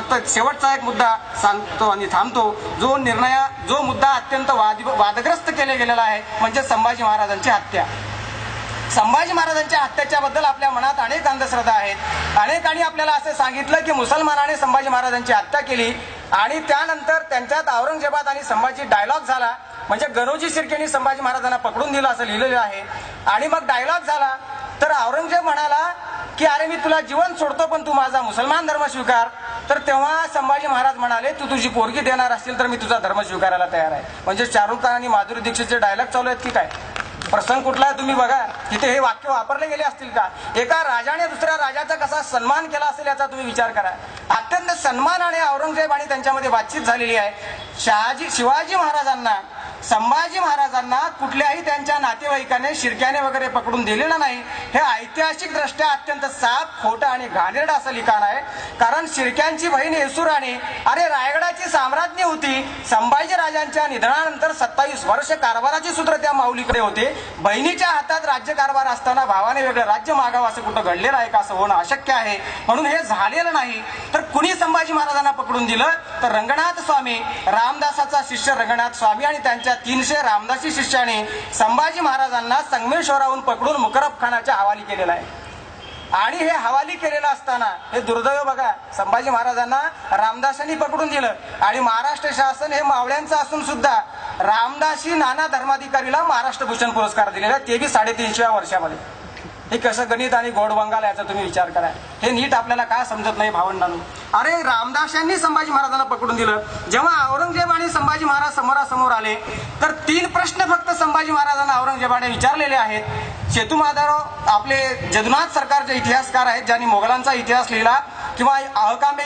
फक्त शेवटचा एक मुद्दा सांगतो आणि थांबतो. जो मुद्दा अत्यंत वादग्रस्त केला गेलेला आहे म्हणजे संभाजी महाराजांची हत्या. संभाजी महाराजांच्या हत्येच्या बद्दल आपल्या मनात अनेक अंधश्रद्धा आहेत. अनेकांनी आपल्याला असं सांगितलं की मुसलमानाने संभाजी महाराजांची हत्या केली आणि त्यानंतर त्यांच्यात औरंगजेबात आणि संभाजी डायलॉग झाला. म्हणजे गणोजी शिर्केंनी संभाजी महाराजांना पकडून दिलं असं लिहिलेलं आहे. आणि मग डायलॉग झाला तर औरंगजेब म्हणाला की अरे मी तुला जीवन सोडतो पण तू माझा मुसलमान धर्म स्वीकार. तर तेव्हा संभाजी महाराज म्हणाले तू तुझी पोरगी देणार असतील तर मी तुझा धर्म स्वीकारायला तयार आहे. म्हणजे शाहरुख खान आणि माधुरी दीक्षितचे डायलॉग चालू आहेत की काय? प्रसंग कुठला आहे तुम्ही बघा. तिथे हे वाक्य वापरले गेले असतील का? एका राजाने दुसऱ्या राजाचा कसा सन्मान केला असेल याचा तुम्ही विचार करा. अत्यंत सन्मानाने औरंगजेब आणि त्यांच्यामध्ये बातचीत झालेली आहे. शिवाजी महाराजांना संभाजी महाराजांना कुठल्याही त्यांच्या नातेवाईकाने शिर्क्याने वगैरे पकडून दिलेलं नाही. हे ऐतिहासिक दृष्ट्या अत्यंत साफ खोटं आणि घाणेरडं असं लिखाण आहे. कारण शिर्क्यांची बहीण येसुराणी अरे रायगडाची साम्राज्ञी होती. संभाजी राजांच्या निधनानंतर 27 वर्ष कारभाराची सूत्र त्या माऊलीकडे होते. बहिणीच्या हातात राज्यकारभार असताना भावाने वेगळं राज्य मागावं असं कुठं घडलेलं आहे का? असं होणं अशक्य आहे. म्हणून हे झालेलं नाही. तर कुणी संभाजी महाराजांना पकडून दिलं तर रंगनाथ स्वामी, रामदासाचा शिष्य रंगनाथ स्वामी आणि त्यांच्या 300 रामदासी शिष्याने संभाजी महाराजांना संगमेश्वराहून पकडून मुकरब खानाच्या हवाली केलेला आहे. आणि हे हवाली केलेलं असताना हे दुर्दैव बघा, संभाजी महाराजांना रामदासांनी पकडून दिलं आणि महाराष्ट्र शासन हे मावळ्यांचं असून सुद्धा रामदासी नाना धर्माधिकारीला महाराष्ट्र भूषण पुरस्कार दिलेला, ते बी 350व्या वर्षामध्ये. हे कसं गणित आणि गोड बंगाल याचा तुम्ही विचार करा. हे नीट आपल्याला काय समजत नाही भावंडांनो. अरे रामदासांनी संभाजी महाराजांना पकडून दिलं. जेव्हा औरंगजेब आणि संभाजी महाराज समोरासमोर आले तर 3 प्रश्न फक्त संभाजी महाराजांना औरंगजेबाने विचारलेले आहेत. सेतू माधवराव आपले जदुनाथ सरकारचे इतिहासकार आहेत ज्यांनी मोगलांचा इतिहास लिहिला किंवा अहकामे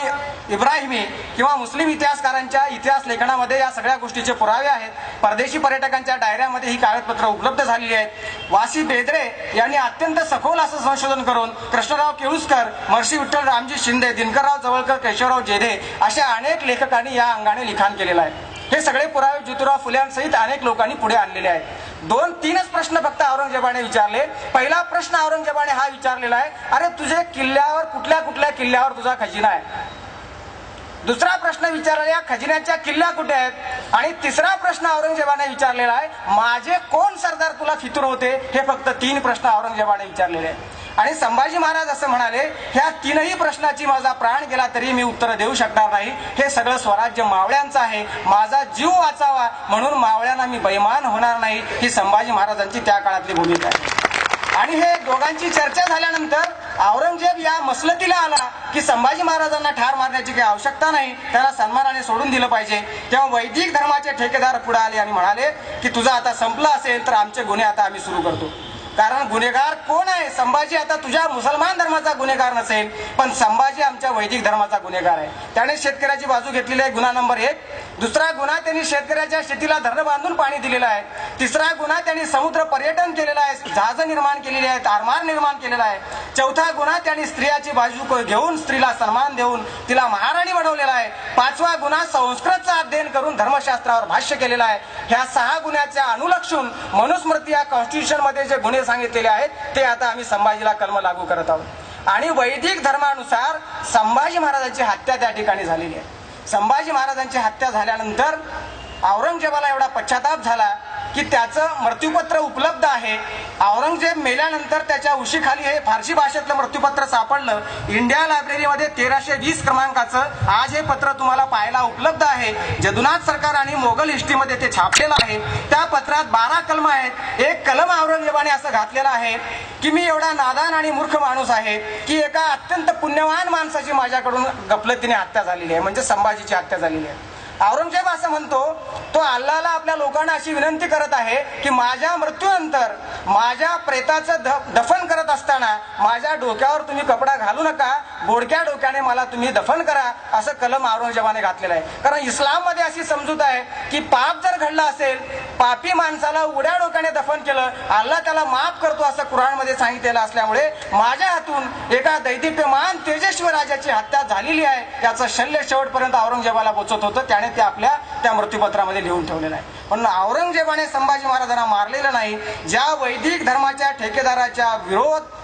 इब्राहिमी किंवा मुस्लिम इतिहासकारांच्या इतिहास लेखनामध्ये या सगळ्या गोष्टीचे पुरावे आहेत. परदेशी पर्यटकांच्या डायऱ्यामध्ये ही कागदपत्र उपलब्ध झालेली आहेत. वासी बेदरे यांनी अत्यंत सखोल असं संशोधन करून कृष्णराव केळुसकर, महर्षी विठ्ठल रामजी शिंदे, दिनकरराव जवळकर, केशवराव जेधे अशा अनेक लेखकांनी या अंगाने लिखाण केलेलं आहे. हे सगळे पुरावे ज्योतिराव फुल्यांसहित अनेक लोकांनी पुढे आणलेले आहेत. 2-3च प्रश्न फक्त औरंगजेबाने विचारले. पहिला प्रश्न औरंगजेबाने हा विचारलेला आहे, अरे तुझे किल्ल्यावर कुठल्या किल्ल्यावर तुझा खजिना आहे? दुसरा प्रश्न विचारलेला, या खजिन्याच्या किल्ल्या कुठे आहेत? आणि तिसरा प्रश्न औरंगजेबाने विचारलेला आहे, माझे कोण सरदार तुला फितूर होते? हे फक्त 3 प्रश्न औरंगजेबाने विचारलेले आहेत. आणि संभाजी महाराज असं म्हणाले, ह्या 3ही प्रश्नाची माझा प्राण गेला तरी मी उत्तर देऊ शकणार नाही. हे सगळं स्वराज्य मावळ्यांचं आहे. माझा जीव वाचावा म्हणून मावळ्यांना मी बैमान होणार नाही. ही संभाजी महाराजांची त्या काळातली भूमिका आहे. आणि हे दोघांची चर्चा झाल्यानंतर औरंगजेब या मसलतीला आला की संभाजी महाराजांना ठार मारण्याची काही आवश्यकता नाही, त्याला सन्मानाने सोडून दिलं पाहिजे. तेव्हा वैदिक धर्माचे ठेकेदार पुढे आले आणि म्हणाले की तुझं आता संपलं असेल तर आमचे गुन्हे आता आम्ही सुरू करतो. कारण गुन्हेगार कोण आहे? संभाजी आता तुझ्या मुसलमान धर्माचा गुन्हेगार नसेल पण संभाजी आमच्या वैदिक धर्माचा गुन्हेगार आहे. त्याने शेतकऱ्याची बाजू घेतलेली आहे, गुन्हा नंबर 1. दुसरा गुन्हा, त्यांनी शेतकऱ्याच्या शेतीला धरण बांधून पाणी दिलेलं आहे. तिसरा गुन्हा, त्यांनी समुद्र पर्यटन केलेलं आहे, जहाज निर्माण केलेली आहेत, आरमार निर्माण केलेला आहे. चौथा गुन्हा, त्यांनी स्त्रियाची बाजू घेऊन स्त्रीला सन्मान देऊन तिला महाराणी बनवलेला आहे. 5वा गुन्हा, संस्कृतचं अध्ययन करून धर्मशास्त्रावर भाष्य केलेलं आहे. ह्या 6 गुन्ह्याच्या अनुलक्षून मनुस्मृती या कॉन्स्टिट्यूशन मध्ये जे गुन्हे सांगितलेले आहेत ते आता आम्ही संभाजीला कलम लागू करत आहोत. आणि वैदिक धर्मानुसार संभाजी महाराजांची हत्या त्या ठिकाणी झालेली आहे. संभाजी महाराजांची हत्या झाल्यानंतर औरंगजेबाला एवढा पश्चाताप झाला की त्याचं मृत्यूपत्र उपलब्ध आहे. औरंगजेब मेल्यानंतर त्याच्या उशीखाली हे फारसी भाषेतलं मृत्यूपत्र सापडलं. इंडिया लायब्ररीमध्ये 1320 क्रमांकाचं आज हे पत्र तुम्हाला पाहायला उपलब्ध आहे. जदुनाथ सरकार आणि मोगल हिस्ट्रीमध्ये ते छापलेलं आहे. त्या पत्रात 12 कलम आहेत. एक कलम औरंगजेबाने असं घातलेलं आहे की मी एवढा नादान आणि मूर्ख माणूस आहे की एका अत्यंत पुण्यवान माणसाची माझ्याकडून गफलतीने हत्या झालेली आहे, म्हणजे संभाजीची हत्या झालेली आहे. औरंगजेब असं म्हणतो, तो अल्लाहला आपल्या लोकांना अशी विनंती करत आहे की माझ्या मृत्यूनंतर माझ्या प्रेताचं दफन करत असताना माझ्या डोक्यावर तुम्ही कपडा घालू नका, बोडक्या डोक्याने मला तुम्ही दफन करा, असं कलम औरंगजेबाने घातलेलं आहे. कारण इस्लाम मध्ये अशी समजूत आहे की पाप जर घडला असेल, पापी माणसाला उड्या डोक्याने दफन केलं, अल्लाह त्याला माफ करतो असं कुराण मध्ये सांगितलेलं असल्यामुळे माझ्या हातून एका दैदिप्यमान तेजस्वी राजाची हत्या झालेली आहे याचं शल्य शेवटपर्यंत औरंगजेबाला पोचत होतं. त्याने ते आपल्या त्या मृत्यूपत्रामध्ये लिहून ठेवलेलं आहे. पण औरंगजेबाने संभाजी महाराजांना मारलेलं नाही. ज्या वैदिक धर्माच्या ठेकेदाराच्या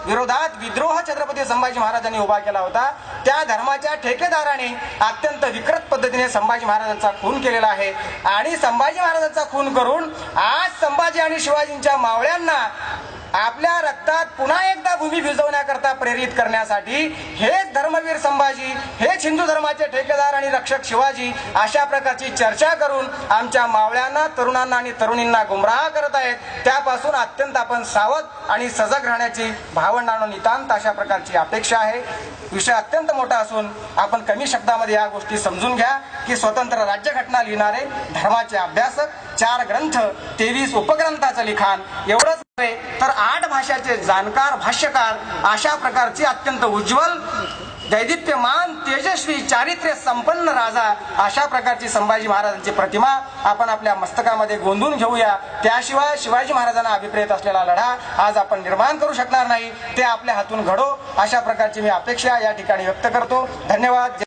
विरोधात विद्रोह छत्रपती संभाजी महाराजांनी उभा केला होता, त्या धर्माच्या ठेकेदाराने अत्यंत विकृत पद्धतीने संभाजी महाराजांचा खून केलेला आहे. आणि संभाजी महाराजांचा खून करून आज संभाजी आणि शिवाजींच्या मावळ्यांना आपल्या रक्तात पुन्हा एकदा भूमी भिजवण्याकरता प्रेरित करण्यासाठी हेच धर्मवीर संभाजी, हेच हिंदू धर्माचे ठेकेदार आणि रक्षक शिवाजी अशा प्रकारची चर्चा करून आमच्या मावळ्यांना, तरुणांना आणि तरुणींना गुमराह करत आहेत. त्यापासून अत्यंत आपण सावध आणि सजग राहण्याची भावंडांनो नितांत अशा प्रकारची अपेक्षा आहे. विषय अत्यंत मोठा असून आपण कमी शब्दामध्ये या गोष्टी समजून घ्या की स्वतंत्र राज्यघटना लिहिणारे धर्माचे अभ्यासक, 4 ग्रंथ, 23 उपग्रंथाचं लिखाण, एवढंच नव्हे तर 8 भाषाचे जाणकार भाष्यकार अशा प्रकारची अत्यंत उज्ज्वल, दैदिप्यमान, तेजस्वी, चारित्र्य संपन्न राजा अशा प्रकारची संभाजी महाराजांची प्रतिमा आपण आपल्या मस्तकामध्ये गोंधून घेऊया. त्याशिवाय शिवाजी महाराजांना अभिप्रेत असलेला लढा आज आपण निर्माण करू शकणार नाही. ते आपल्या हातून घडो अशा प्रकारची मी अपेक्षा या ठिकाणी व्यक्त करतो. धन्यवाद.